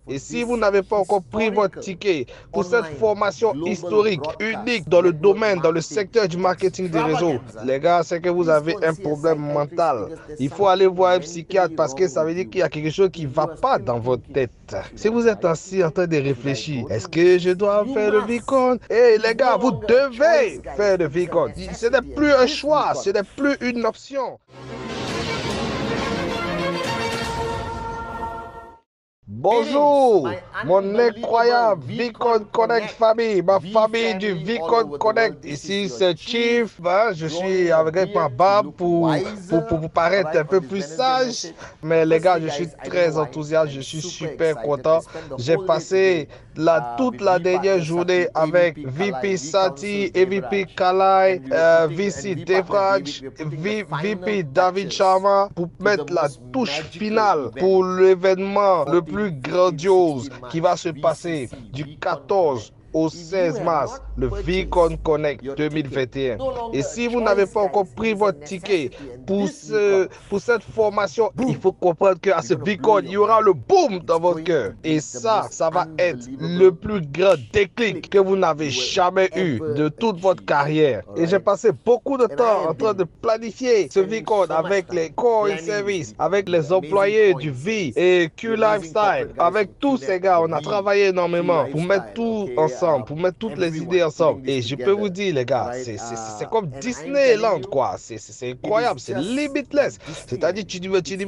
Et si vous n'avez pas encore pris votre ticket pour cette formation historique, unique dans le domaine, dans le secteur du marketing des réseaux, les gars, c'est que vous avez un problème mental. Il faut aller voir un psychiatre parce que ça veut dire qu'il y a quelque chose qui ne va pas dans votre tête. Si vous êtes assis en train de réfléchir, est-ce que je dois faire le Vicon? Eh les gars, vous devez faire le Vicon. Ce n'est plus un choix, ce n'est plus une option. Bonjour, mon incroyable Vicon Connect famille, ma famille du Vicon Connect. Ici c'est Chief, je suis avec ma barbe pour vous paraître un peu plus sage. Mais les gars, je suis très enthousiaste, je suis super content. J'ai passé toute la dernière journée avec VP Sati, EVP Kalai, VC Devraj, VP David Sharma pour mettre la touche finale pour l'événement le plus grandiose qui va se passer du 14 au 16 mars, le Vicon Connect 2021. Et si vous n'avez pas encore pris votre ticket pour cette formation, il faut comprendre qu'à ce Vicon, il y aura le boom dans votre cœur. Et ça va être le plus grand déclic que vous n'avez jamais eu de toute votre carrière. Et j'ai passé beaucoup de temps en train de planifier ce Vicon avec les core service, avec les employés du V et Q Lifestyle. Avec tous ces gars, on a travaillé énormément pour mettre tout ensemble, pour mettre toutes les idées ensemble. Et je peux vous dire, les gars, c'est comme Disneyland, quoi. C'est incroyable, c'est limitless. C'est-à-dire,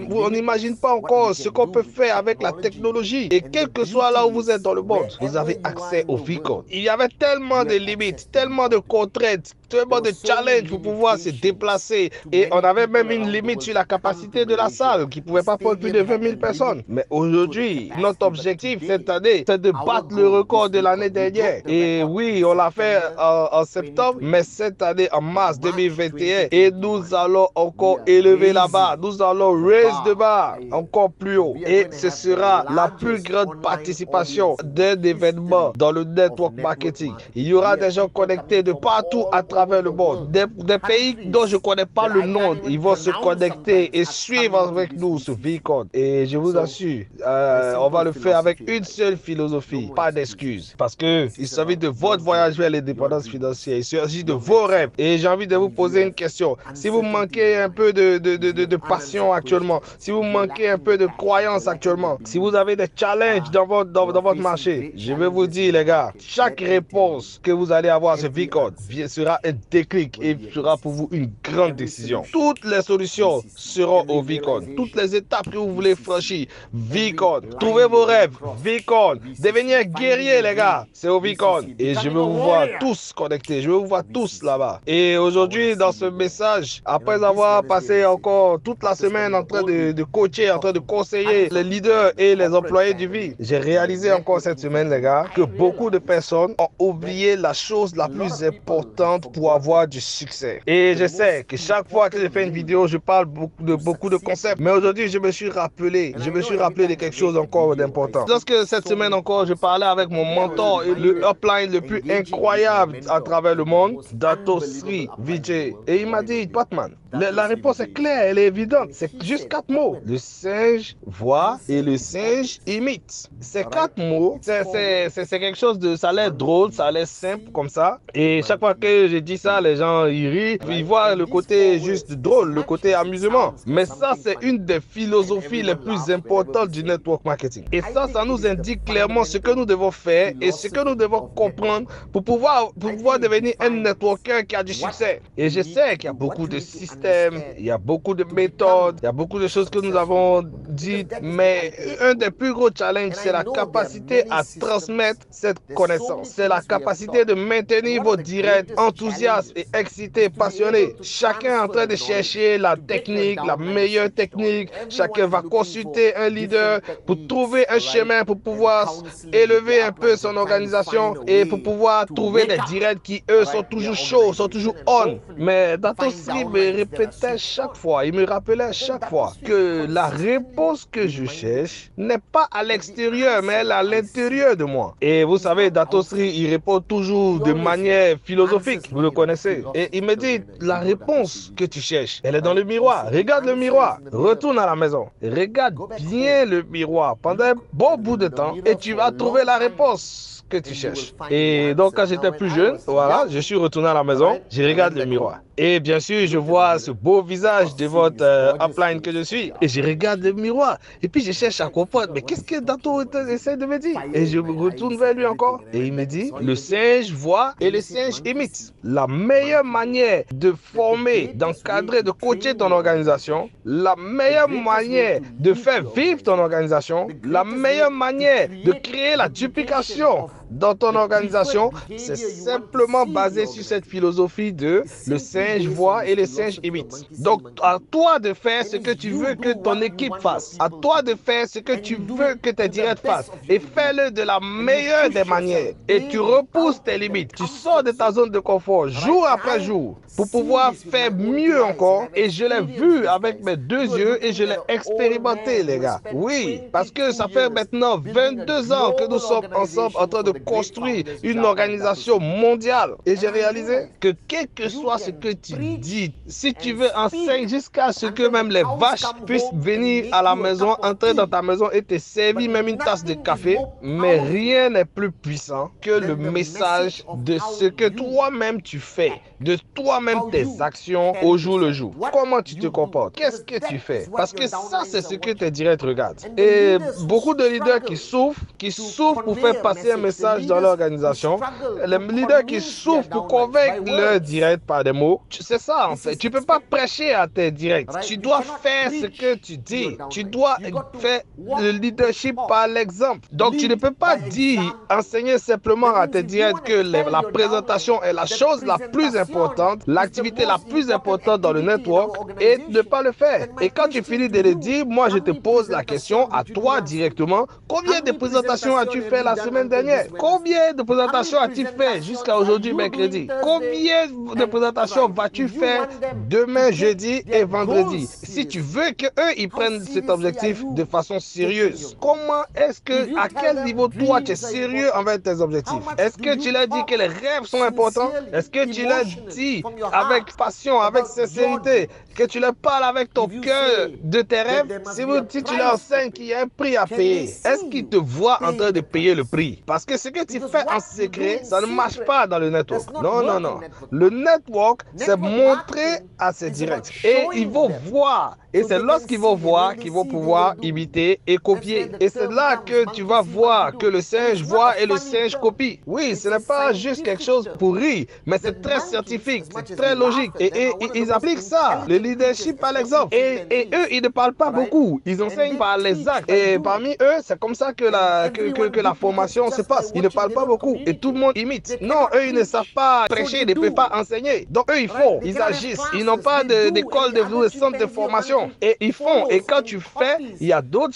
on n'imagine pas encore ce qu'on peut faire avec la technologie. Et quel que soit là où vous êtes dans le monde, vous avez accès au Vicon. Il y avait tellement de limites, tellement de contraintes, tellement de challenges pour pouvoir se déplacer. Et on avait même une limite sur la capacité de la salle qui ne pouvait pas prendre plus de 20 000 personnes. Mais aujourd'hui, notre objectif cette année, c'est de battre le record de l'année dernière. Et oui, on l'a fait en septembre, mais cette année, en mars 2021, et nous allons encore élever la barre. Nous allons raise the bar encore plus haut. Et ce sera la plus grande participation d'un événement dans le network marketing. Il y aura des gens connectés de partout à travers le monde. Des pays dont je ne connais pas le nom, ils vont se connecter et suivre avec nous ce Vicon. Et je vous assure, on va le faire avec une seule philosophie, pas d'excuses. Parce qu'il s'agit de votre voyage vers l'indépendance financière, il s'agit de vos rêves. Et j'ai envie de vous poser une question. Si vous manquez un peu de passion actuellement, si vous manquez un peu de croyance actuellement, si vous avez des challenges dans votre marché, je vais vous dire, les gars, chaque réponse que vous allez avoir sur Vicon sera un déclic et sera pour vous une grande décision. Toutes les solutions seront au Vicon. Toutes les étapes que vous voulez franchir, Vicon. Trouvez vos rêves, Vicon. Devenir guerrier, les gars, c'est au Vicon. Et je veux vous voir tous connectés. Je veux vous voir tous là-bas. Et aujourd'hui, dans ce message, après avoir passé encore toute la semaine en train de coacher, en train de conseiller les leaders et les employés du V, j'ai réalisé encore cette semaine, les gars, que beaucoup de personnes ont oublié la chose la plus importante pour avoir du succès. Et je sais que chaque fois que je fais une vidéo, je parle beaucoup de concepts. Mais aujourd'hui, je me suis rappelé de quelque chose encore d'important. Lorsque cette semaine encore, je parlais avec mon mentor et le upline le plus incroyable à travers le monde, Dato Sri Vijay. Et il m'a dit, Batman, la réponse est claire, elle est évidente. C'est juste 4 mots. Le singe voit et le singe imite. Ces 4 mots, c'est quelque chose de, ça a l'air drôle, ça a l'air simple comme ça. Et chaque fois que je dis ça, les gens ils rient, ils voient le côté juste drôle, le côté amusement. Mais ça, c'est une des philosophies les plus importantes du network marketing. Et ça nous indique clairement ce que nous devons faire et ce que nous devons comprendre pour pouvoir devenir un networker qui a du succès. Et je sais qu'il y a beaucoup de systèmes, il y a beaucoup de méthodes, il y a beaucoup de choses que nous avons dites, mais un des plus gros challenges, c'est la capacité à transmettre cette connaissance. C'est la capacité de maintenir vos directs enthousiastes et excités, passionnés. Chacun est en train de chercher la technique, la meilleure technique. Chacun va consulter un leader pour trouver un chemin pour pouvoir élever un peu son organisation l'organisation et pour pouvoir trouver des directs qui, eux, sont toujours chauds, sont toujours on. Mais Dato Sri me répétait chaque fois, il me rappelait chaque fois que la réponse que je cherche n'est pas à l'extérieur, mais elle est à l'intérieur de moi. Et vous savez, Dato Sri, il répond toujours de manière philosophique, vous le connaissez. Et il me dit, la réponse que tu cherches, elle est dans le miroir. Regarde le miroir, retourne à la maison, regarde bien le miroir pendant un bon bout de temps et tu vas trouver la réponse que tu cherches. Et donc, quand j'étais plus jeune, voilà, je suis retourné à la maison, je regarde le miroir. Et bien sûr, je vois ce beau visage de votre upline que je suis. Et je regarde le miroir. Et puis, je cherche à comprendre, mais qu'est-ce que Dato essaie de me dire? Et je me retourne vers lui encore. Et il me dit, le singe voit et le singe imite. La meilleure manière de former, d'encadrer, de coacher ton organisation, la meilleure manière de faire vivre ton organisation, la meilleure manière de créer la duplication dans ton organisation, c'est simplement basé sur cette philosophie de le singe voit et le singe imite. Donc, à toi de faire ce que tu veux que ton équipe fasse. À toi de faire ce que tu veux que tes directs fassent. Et fais-le de la meilleure des manières. Et tu repousses tes limites. Tu sors de ta zone de confort jour après jour pour pouvoir faire mieux encore. Et je l'ai vu avec mes deux yeux et je l'ai expérimenté, les gars. Oui, parce que ça fait maintenant 22 ans que nous sommes ensemble en train de construire une organisation mondiale. Et j'ai réalisé que quel que soit ce que tu dis, si tu veux enseigner jusqu'à ce que même les vaches puissent venir à la maison, entrer dans ta maison et te servir même une tasse de café, mais rien n'est plus puissant que le message de ce que toi-même tu fais, de toi-même tes actions au jour le jour. Comment tu te comportes? Qu'est-ce que tu fais? Parce que ça, c'est ce que tes directs regardent. Et beaucoup de leaders qui souffrent pour faire passer un message dans l'organisation, les leaders qui souffrent pour convaincre leur direct par des mots, c'est ça en fait. Tu ne peux pas prêcher à tes directs. Tu dois faire ce que tu dis. Tu dois faire le leadership par l'exemple. Donc tu ne peux pas dire, enseigner simplement à tes directs que la présentation est la chose la plus importante, l'activité la plus importante dans le network et ne pas le faire. Et quand tu finis de le dire, moi je te pose la question à toi directement, combien de présentations as-tu fait la semaine dernière? Combien de présentations as-tu fait jusqu'à aujourd'hui, mercredi? Combien de présentations vas-tu faire demain, jeudi et vendredi? Si tu veux qu'eux, ils prennent cet objectif de façon sérieuse, comment est-ce que, à quel niveau toi, tu es sérieux envers tes objectifs? Est-ce que tu leur dis que les rêves sont importants? Est-ce que tu leur dis avec passion, avec sincérité, que tu leur parles avec ton cœur de tes rêves? Si tu leur enseignes qu'il y a un prix à payer, est-ce qu'ils te voient en train de payer le prix? Parce que ce que tu fais en secret, ça ne marche pas dans le network. Non, non, non. Le network, c'est montrer à ses directs. Et ils vont voir. Et c'est lorsqu'ils vont voir qu'ils vont pouvoir imiter et copier. Et c'est là que tu vas voir que le singe voit et le singe copie. Oui, ce n'est pas juste quelque chose pour rire, mais c'est très scientifique, c'est très logique. Et ils appliquent ça, le leadership par l'exemple. Et eux, ils ne parlent pas beaucoup. Ils enseignent par les actes. Et parmi eux, c'est comme ça que la formation se passe. Ils ne parlent pas beaucoup et tout le monde imite. Non, eux, ils ne savent pas prêcher, ils ne peuvent pas enseigner. Donc, eux, ils font, ils agissent. Ils n'ont pas d'école, de centre de formation. Et ils font. Et quand tu fais, il y a d'autres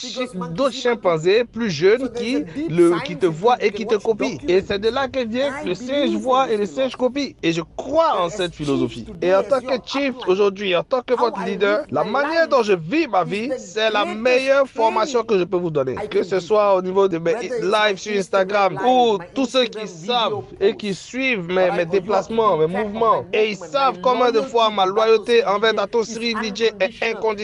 chimpanzés plus jeunes qui te voient et qui te copient. Et c'est de là que vient le singe voit et le singe copie. Et je crois en cette philosophie. Et en tant que chief aujourd'hui, en tant que votre leader, la manière dont je vis ma vie, c'est la meilleure formation que je peux vous donner. Que ce soit au niveau de mes lives sur Instagram ou tous ceux qui savent et qui suivent mes déplacements, mes mouvements. Et ils savent combien de fois ma loyauté envers Dato Sri Vijay est inconditionnelle.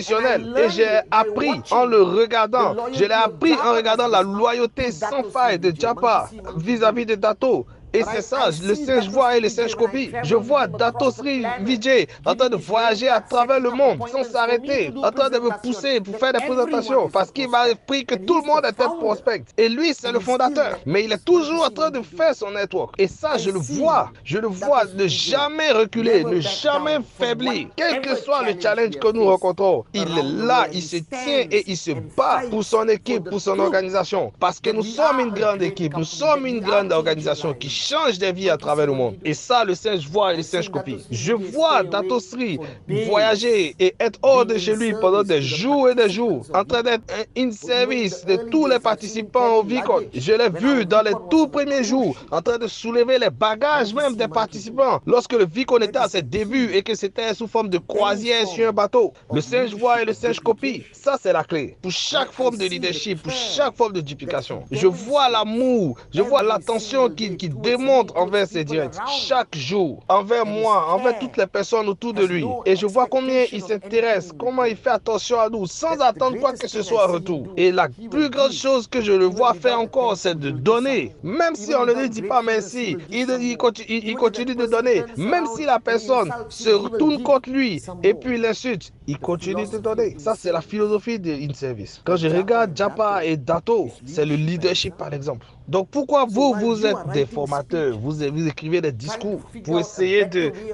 Et j'ai appris en le regardant. Je l'ai appris en regardant la loyauté sans faille de Japa vis-à-vis de Dato. Et c'est ça, le singe voit et le singe copie. Je vois Dato Sri Vijay en train de voyager à travers le monde sans s'arrêter, en train de me pousser pour faire des présentations parce qu'il m'a appris que tout le monde était prospect. Et lui, c'est le fondateur. Mais il est toujours en train de faire son network. Et ça, je le vois. Je le vois ne jamais reculer, ne jamais faiblir. Quel que soit le challenge que nous rencontrons, il est là, il se tient et il se bat pour son équipe, pour son organisation. Parce que nous sommes une grande équipe, nous sommes une grande organisation qui change des vies à travers le monde. Et ça, le singe voit et le singe copie. Je vois Dato Sri voyager et être hors de chez lui pendant des jours et des jours, en train d'être in service de tous les participants au VCon. Je l'ai vu dans les tout premiers jours, en train de soulever les bagages même des participants, lorsque le VCon était à ses débuts et que c'était sous forme de croisière sur un bateau. Le singe voit et le singe copie. Ça, c'est la clé. Pour chaque forme de leadership, pour chaque forme de duplication. Je vois l'amour, je vois l'attention qu'il démontre envers ses directs chaque jour, envers moi, envers toutes les personnes autour de lui. Et je vois combien il s'intéresse, comment il fait attention à nous, sans attendre quoi que ce soit en retour. Et la plus grande chose que je le vois faire encore, c'est de donner. Même si on ne lui dit pas merci, il continue de donner. Même si la personne se retourne contre lui et puis l'insulte, il continue de donner. Ça, c'est la philosophie de in-service. Quand je regarde Japa et Dato, c'est le leadership par exemple. Donc pourquoi vous êtes des formateurs, vous écrivez des discours pour essayer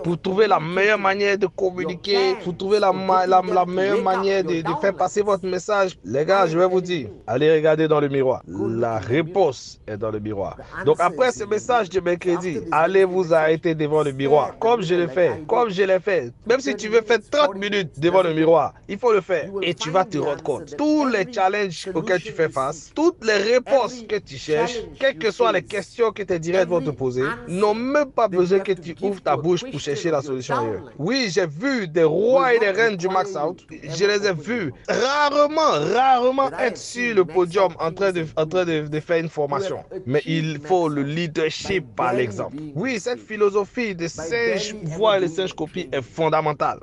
pour trouver la meilleure manière de communiquer, pour trouver la meilleure manière de faire passer votre message. Les gars, je vais vous dire, allez regarder dans le miroir. La réponse est dans le miroir. Donc après ce message de mercredi, allez vous arrêter devant le miroir, comme je l'ai fait. Même si tu veux faire 30 minutes devant le miroir, il faut le faire. Et tu vas te rendre compte. Tous les challenges auxquels tu fais face, toutes les réponses que tu cherches, quelles que soient les questions que tes directs vont te poser, n'ont même pas besoin que tu ouvres ta bouche pour chercher la solution ailleurs. Oui, j'ai vu des rois et des reines du Max Out. Je les ai vus rarement être sur le podium en train de faire une formation. Mais il faut le leadership par l'exemple. Oui, cette philosophie de singe voit et le singe copie est fondamentale.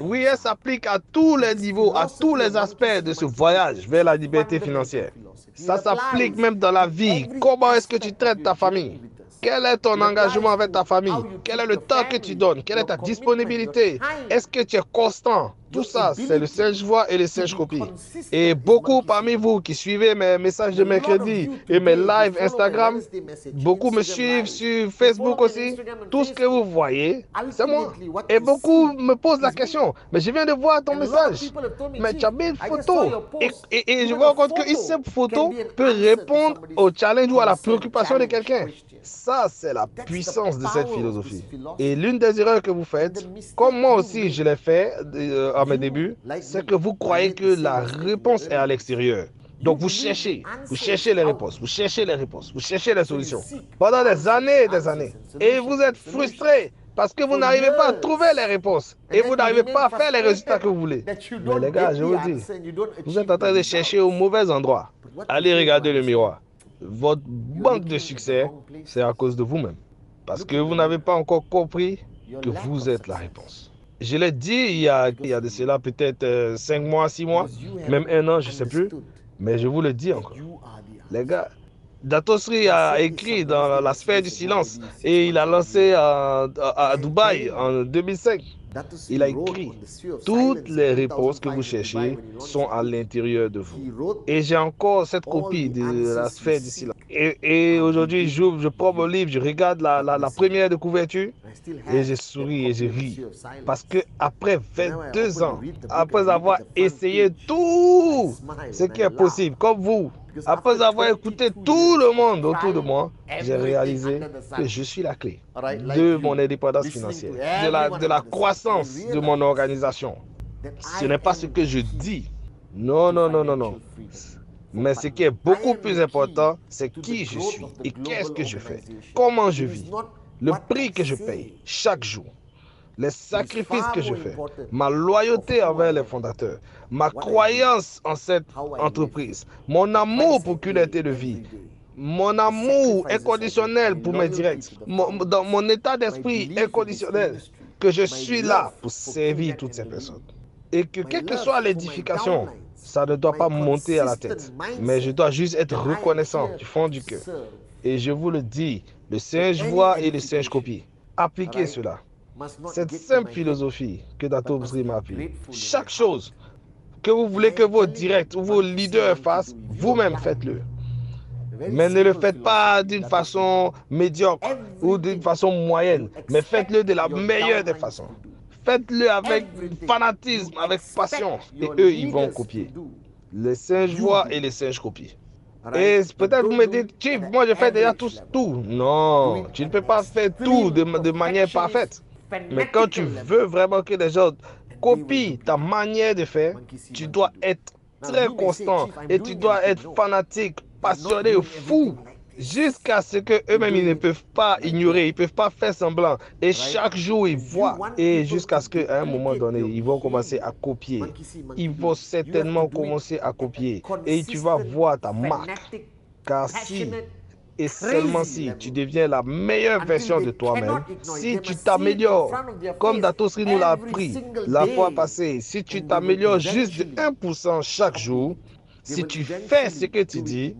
Oui, elle s'applique à tous les niveaux, à tous les aspects de ce voyage vers la liberté financière. Ça s'applique même dans la vie. Comment est-ce que tu traites ta famille? Quel est ton engagement avec ta famille? Quel est le temps que tu donnes? Quelle est ta disponibilité? Est-ce que tu es constant? Tout ça, c'est le singe voit et le singe copie. Et beaucoup parmi vous qui suivez mes messages de mercredi et mes lives Instagram, beaucoup me suivent sur Facebook aussi. Tout ce que vous voyez, c'est moi. Et beaucoup me posent la question, mais je viens de voir ton message. Mais tu as mis une photo. Et je me rends compte qu'une simple photo peut répondre au challenge ou à la préoccupation de quelqu'un. Ça, c'est la puissance de cette philosophie. Et l'une des erreurs que vous faites, comme moi aussi je l'ai fait à mes débuts, c'est que vous croyez que la réponse est à l'extérieur. Donc vous cherchez les réponses, vous cherchez les solutions pendant des années et des années. Et vous êtes frustré parce que vous n'arrivez pas à trouver les réponses et vous n'arrivez pas à faire les résultats que vous voulez. Mais les gars, je vous dis, vous êtes en train de chercher au mauvais endroit. Allez regarder le miroir. Votre manque de succès, c'est à cause de vous-même. Parce que vous n'avez pas encore compris que vous êtes la réponse. Je l'ai dit il y a de cela peut-être 5 mois, 6 mois, même 1 an, je ne sais plus. Mais je vous le dis encore. Les gars, Dato Sri a écrit dans la sphère du silence et il a lancé à Dubaï en 2005. Il a écrit, toutes les réponses que vous cherchez sont à l'intérieur de vous. Et j'ai encore cette copie de la sphère du silence. Et aujourd'hui, je prends mon livre, je regarde la première de couverture et je souris et je ris. Parce que après 22 ans, après avoir essayé tout ce qui est possible, comme vous, après avoir écouté tout le monde autour de moi, j'ai réalisé que je suis la clé de mon indépendance financière, de la croissance de mon organisation. Ce n'est pas ce que je dis. Non. Mais ce qui est beaucoup plus important, c'est qui je suis et qu'est-ce que je fais, comment je vis, le prix que je paye chaque jour. Les sacrifices que je fais, ma loyauté envers les fondateurs, ma croyance en cette entreprise, mon amour pour Cunetté de Vie, mon amour inconditionnel pour mes directs, dans mon état d'esprit inconditionnel, que je suis là pour servir toutes ces personnes. Et que quelle que soit l'édification, ça ne doit pas monter à la tête, mais je dois juste être reconnaissant du fond du cœur. Et je vous le dis, le singe voit et le singe copie. Appliquez cela. Cette simple philosophie que Dato Sri m'a appris. Chaque chose que vous voulez que vos directs ou vos leaders fassent, vous-même faites-le. Mais ne le faites pas d'une façon médiocre ou d'une façon moyenne, mais faites-le de la meilleure des façons. Faites-le avec fanatisme, avec passion, et eux, ils vont copier. Les singes voient et les singes copient. Et peut-être vous me dites, Chief, moi je fais déjà tout. Non, tu ne peux pas faire tout de manière parfaite. Mais quand tu veux vraiment que les gens copient ta manière de faire, tu dois être très constant et tu dois être fanatique, passionné, fou, jusqu'à ce qu'eux-mêmes ils ne peuvent pas ignorer, ils ne peuvent pas faire semblant. Et chaque jour ils voient, et jusqu'à ce qu'à un moment donné, ils vont commencer à copier. Ils vont certainement commencer à copier. Et tu vas voir ta marque. Car si et seulement si tu deviens la meilleure version de toi-même, si tu t'améliores, comme Datosri nous l'a appris la fois passée, si tu t'améliores juste de 1% chaque jour, si tu fais ce que tu dis,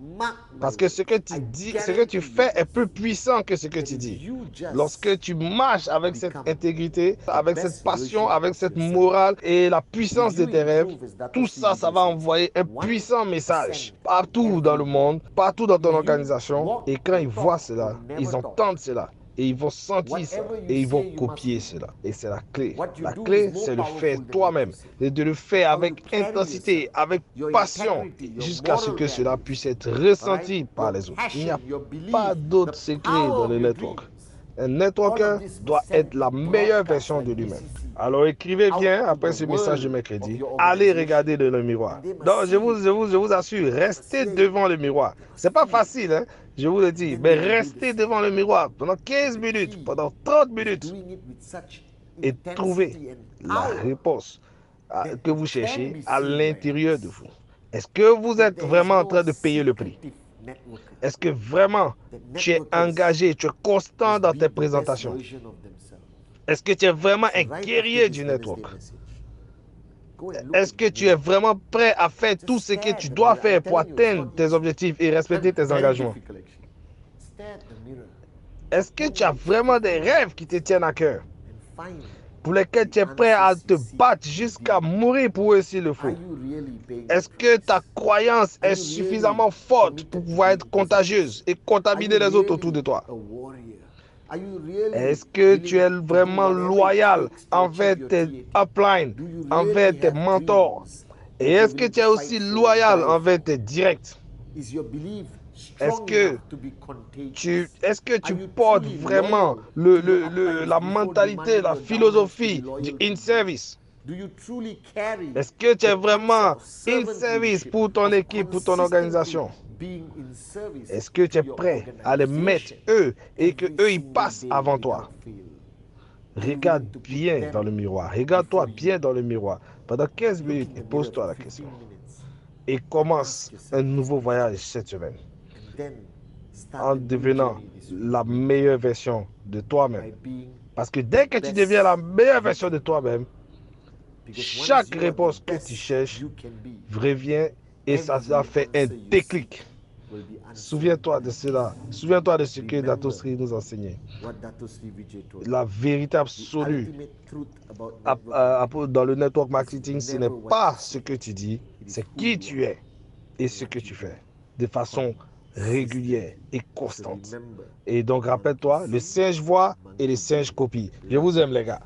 parce que ce que tu dis, ce que tu fais est plus puissant que ce que tu dis. Lorsque tu marches avec cette intégrité, avec cette passion, avec cette morale et la puissance de tes rêves, tout ça, ça va envoyer un puissant message partout dans le monde, partout dans ton organisation. Et quand ils voient cela, ils entendent cela. Et ils vont sentir ça et ils vont copier cela. Et c'est la clé. La clé, c'est de faire toi-même. Et de le faire avec intensité, avec passion, jusqu'à ce que cela puisse être ressenti par les autres. Il n'y a pas d'autre secret dans le network. Un networker doit être la meilleure version de lui-même. Alors écrivez bien après ce message de mercredi. Allez regarder dans le miroir. Donc je vous assure, restez devant le miroir. C'est pas facile, hein? Je vous le dis, mais restez devant le miroir pendant 15 minutes, pendant 30 minutes et trouvez la réponse que vous cherchez à l'intérieur de vous. Est-ce que vous êtes vraiment en train de payer le prix? Est-ce que vraiment tu es engagé, tu es constant dans tes présentations? Est-ce que tu es vraiment un guerrier du network? Est-ce que tu es vraiment prêt à faire tout ce que tu dois faire pour atteindre tes objectifs et respecter tes engagements? Est-ce que tu as vraiment des rêves qui te tiennent à cœur, pour lesquels tu es prêt à te battre jusqu'à mourir pour eux s'il le faut? Est-ce que ta croyance est suffisamment forte pour pouvoir être contagieuse et contaminer les autres autour de toi? Est-ce que tu es vraiment loyal envers tes uplines, envers tes mentors? Et est-ce que tu es aussi loyal envers tes directs? Est-ce que tu portes vraiment la mentalité, la philosophie du in-service? Est-ce que tu es vraiment in-service pour ton équipe, pour ton organisation? Est-ce que tu es prêt à les mettre eux et que eux ils passent avant toi? Regarde bien dans le miroir. Regarde-toi bien dans le miroir pendant 15 minutes et pose-toi la question. Et commence un nouveau voyage cette semaine en devenant la meilleure version de toi-même. Parce que dès que tu deviens la meilleure version de toi-même, chaque réponse que tu cherches revient et ça fait un déclic. Souviens-toi de cela. Souviens-toi de ce que Datosri nous enseignait. La vérité absolue dans le network marketing, ce n'est pas ce que tu dis, c'est qui tu es et ce que tu fais de façon régulière et constante. Et donc, rappelle-toi, le singe voit et le singe copie. Je vous aime, les gars.